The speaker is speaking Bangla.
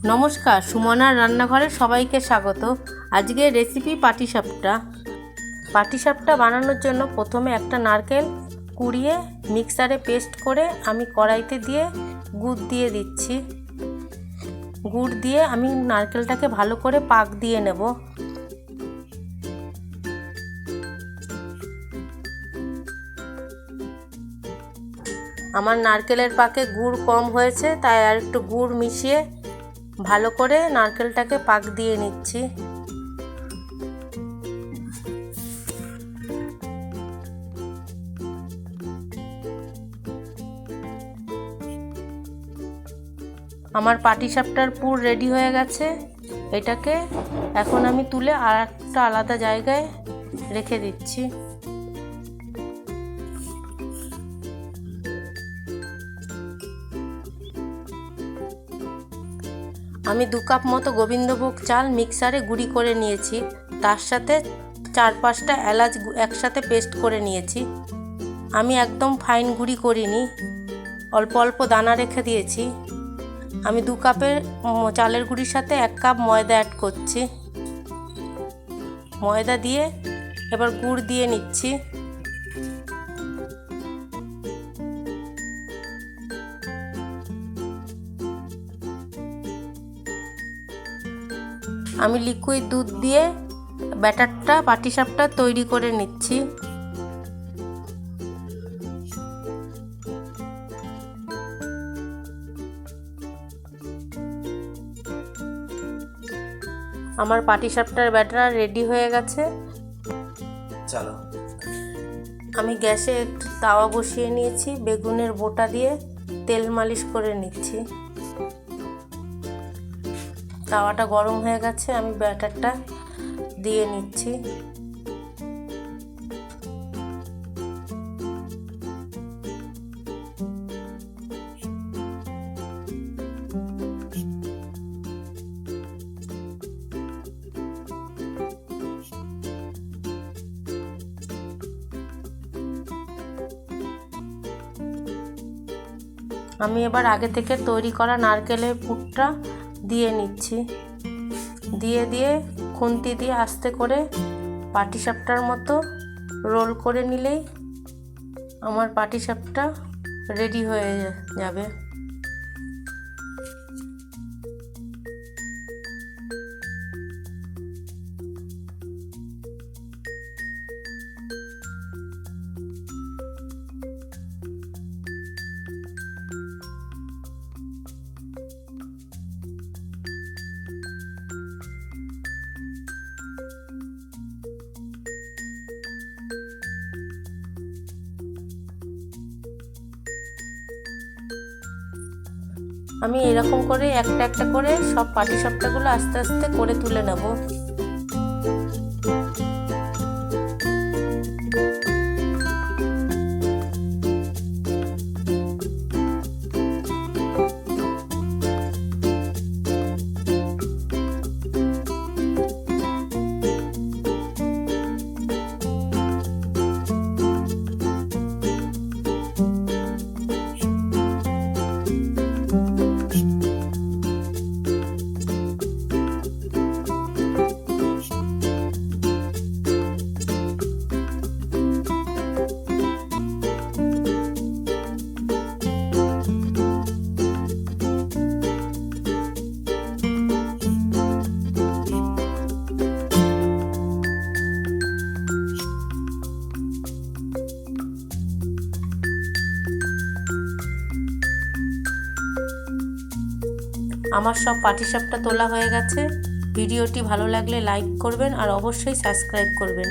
নমস্কার, সুমনার রান্নাঘরে সবাইকে স্বাগত। আজকে রেসিপি পাটিসাপটা। পাটিসাপটা বানানোর জন্য প্রথমে একটা নারকেল কুড়িয়ে মিক্সারে পেস্ট করে আমি কড়াইতে দিয়ে গুড় দিয়ে দিচ্ছি। গুড় দিয়ে আমি নারকেলটাকে ভালো করে পাক দিয়ে নেব। আমার নারকেলের পাকে গুড় কম হয়েছে, তাই আর একটু গুড় মিশিয়ে ভালো করে নারকেলটাকে পাক দিয়ে নিচ্ছি। আমার পাটিসাপটার পুর রেডি হয়ে গেছে। এটাকে এখন আমি তুলে আর একটা আলাদা জায়গায় রেখে দিচ্ছি। আমি 2 কাপ মতো গোবিন্দভোগ চাল মিক্সারে গুঁড়ি করে নিয়েছি। তার সাথে 4-5টা এলাচ একসাথে পেস্ট করে নিয়েছি। আমি একদম ফাইন গুঁড়ি করিনি, অল্প অল্প দানা রেখে দিয়েছি। আমি 2 কাপের চালের গুঁড়ির সাথে 1 কাপ ময়দা অ্যাড করছি। ময়দা দিয়ে এবার গুড় দিয়ে নিচ্ছি। আমি লিকুইড দুধ দিয়ে ব্যাটারটা পাটিসাপটা তৈরি করে নিচ্ছি। আমার পাটিসাপটার ব্যাটার রেডি হয়ে গেছে। চলো, আমি গ্যাসে একটু তাওয়া বসিয়ে নিয়েছি। বেগুনের বোটা দিয়ে তেল মালিশ করে নিচ্ছি। তাওয়াটা গরম হয়ে গেছে, আমি ব্যাটারটা দিয়ে নিচ্ছি। আমি এবার আগে থেকে তৈরি করা নারকেলের পুরটা দিয়ে নিচ্ছি। দিয়ে খুন্তি দিয়ে আস্তে করে পাটিসাপটার মতো রোল করে নিলেই আমার পাটিসাপটা রেডি হয়ে যাবে। আমি এরকম করে একটা একটা করে সব পাটিসাপটাগুলো আস্তে আস্তে করে তুলে নেব। আমার সব পাটিসাপটা তোলা হয়ে গেছে। ভিডিওটি ভালো লাগলে লাইক করবেন আর অবশ্যই সাবস্ক্রাইব করবেন।